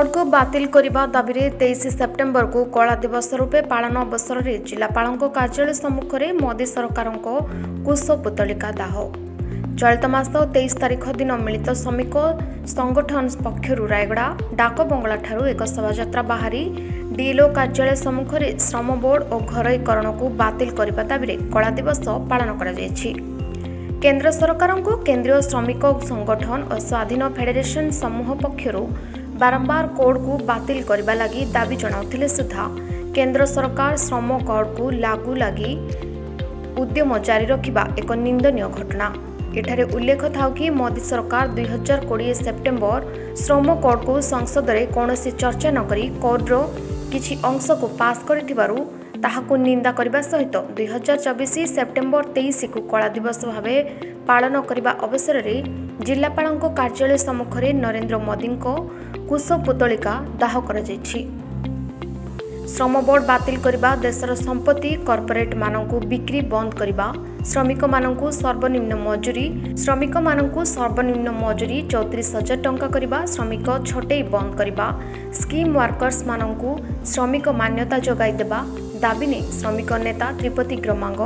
Code को बातिल करने दाबी 23 सेप्टेम्बर को कला दिवस रूपे पालन अवसर में जिलापाल कार्यालय सम्मुख में मोदी सरकार कुश पुतलिका दाह। चलित मास 23 तारिख दिन मिलित श्रमिक संगठन पक्षर रायगड़ा डाक बंगला ठारू एक शोभायात्रा बाहरी डीएलओ कार्यालय सम्मुख में श्रम बोर्ड और घरोईकरण को बातिल करने दाबी कला दिवस पालन कर केंद्र सरकार को केंद्रीय श्रमिक संगठन और स्वाधीन फेडरेशन समूह पक्षर बारंबार कोड को बातिल करने लगी दाबी जनाउथिले सुधा केंद्र सरकार श्रम कोड को लागू लगी उद्यम जारी रखिबा एक निंदनीय घटना। एठारे उल्लेख था कि मोदी सरकार 2020 सेप्टेम्बर श्रम कोड को संसद में कौन चर्चा नक कोड्र किछि अंश को पास करिथिबारु ताहाकु निंदा करने सहित 2024 सेप्टेम्बर 23 को कला दिवस भाव पालन करने अवसर में जिलापाल कार्यालय सम्मुख में नरेंद्र मोदी कुश पुतलिका दाह कर श्रम बोर्ड बातिल करने देशर संपत्ति कॉर्पोरेट मानकु बिक्री बंद करने श्रमिक मानकु सर्वनिम्न मजूरी 34,000 टंका करने श्रमिक छटई बंद करने स्कीम वर्कर्स मानकु श्रमिक मान्यता जगाई देबा दाबी ने श्रमिक नेता त्रिपति ग्रमांग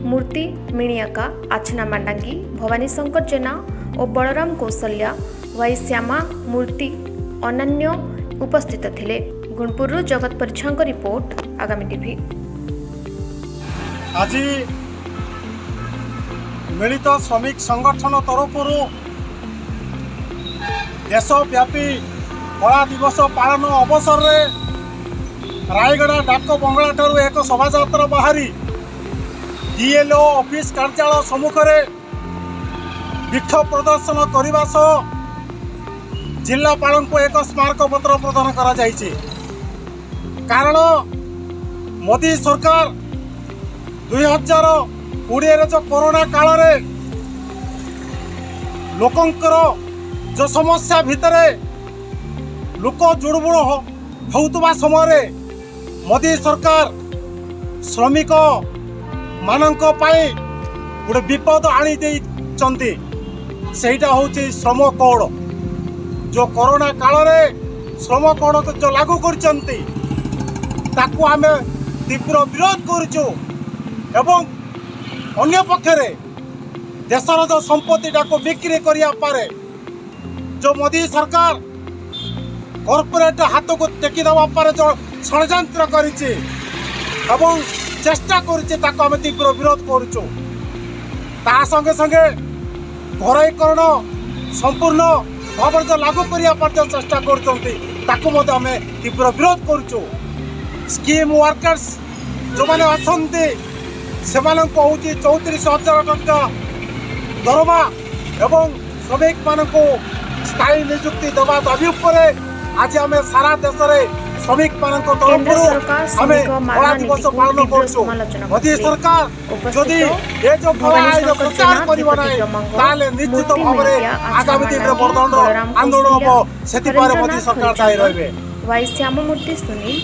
मूर्ति मिणियाका आछना मांडांगी भवानी शंकर जेना और बलराम कौशल्या वाई श्यामा मूर्ति अनन्य उपस्थित थिले। गुणपुर जगत परिछांग रिपोर्ट आगामी टीवी। आज मिलित श्रमिक संगठन तरफ देशव्यापी कला दिवस पालन अवसर में रायगड़ा डाक बंगला ठारू एक शोभायात्रा बाहरी डीएलओ ऑफिस कार्यालय सम्मुख में विक्षोभ प्रदर्शन करने सह जिलापाल को एक स्मारक पत्र प्रदान करा जायछि। कारण मोदी सरकार 2020 जो कोरोना काल रे लोकंकर जो समस्या भितर लोक जुड़बुड़ होउतबा समय मोदी सरकार श्रमिक मानक पाई गोटे विपद आनी देइचंती सेटा होची श्रम कोड। जो कोरोना काल रे श्रम कोड जो लागू करचंती ताकू आमे तीव्र विरोध करूचु एवं अन्य पक्षरे देशर जो संपत्ति को बिक्री करिया पारे जो मोदी सरकार कॉर्पोरेट हाथ को टेकी देवा पारे जो षड्यंत्र करिछि एवं चेष्टा करिछि ताको आमे तीव्र विरोध करूचु। ता संगे संगे घरोईकरण संपूर्ण भाव जो लागू करिया पारे जो चेष्टा करचंती ताको मते आमे तीव्र विरोध करूचु। स्कीम वर्कर्स जो मैंने अच्छा से 34,000 टंका दरमा एवं श्रमिक मान को स्थायी नियुक्ति देवा दाबी उपरे आज आम सारा देश में श्रमिक मान कला दिवस पालन कर मोदी सरकार जदि ये जो प्रचार कर निश्चित भाव में आगामी दिन में बर्धमान आंदोलन हम से मोदी सरकार दायी रहे। वाई श्याम मूर्ति सुनील।